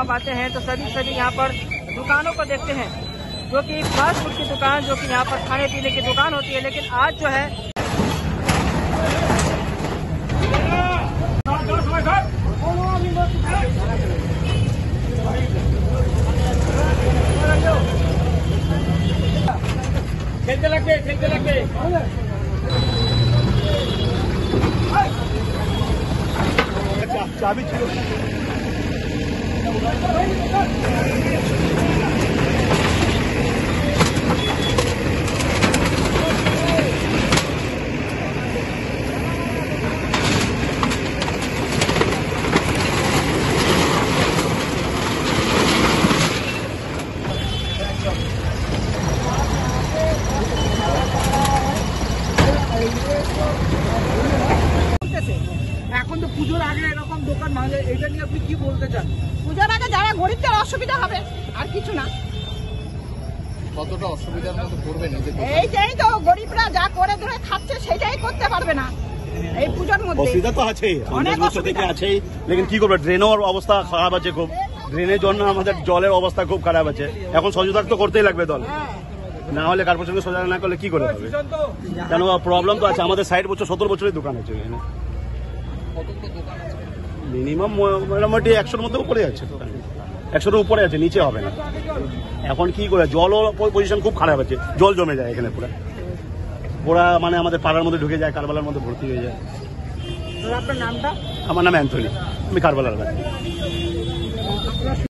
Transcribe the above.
आप आते हैं तो सभी यहाँ पर दुकानों को देखते हैं, जो कि फास्ट फूड की दुकान, जो कि यहाँ पर खाने पीने की दुकान होती है। लेकिन आज जो है खेलते लगे चाबी छिलो এখন তো পুজোর আগে এরকম দোকান ভাঙলে এটা নিয়ে আপনি কি বলতে চান? পুজোর আগে যারা গরিবদের অসুবিধা হবে, আর কিছু না। কতটা অসুবিধার মধ্যে পড়বে নিজেদের? এইটাই তো, গরিবরা যা করে ধরে খাচ্ছে সেটাই করতে পারবে না এই পুজোর মধ্যে। অসুবিধা তো আছেই, অনেক বছর থেকে আছেই, লেকিন কি করবে, ড্রেনের অবস্থা খারাপ আছে খুব। ড্রেনের জন্য আমাদের জলের অবস্থা খুব খারাপ আছে। এখন সচেতন তো করতেই লাগবে দল, না হলে কর্পোরেশনকে সজাগ না করলে কি করে হবে? কেন প্রবলেম তো আছে, আমাদের 60 বছর 70 বছরের দোকান আছে এখানে। মিনিমাম মোটামুটি 100-র মধ্যে উপরে আছে, 100-র উপরে আছে, নিচে হবে না। এখন কি করে, জলও পজিশন খুব খারাপ আছে, জল জমে যায় এখানে পুরো ওরা মানে আমাদের পাড়ার মধ্যে ঢুকে যায়, কারবালার মধ্যে ভর্তি হয়ে যায়। আপনার নামটা? আমার নাম অ্যান্থনি, আমি কারবালার বাড়ি।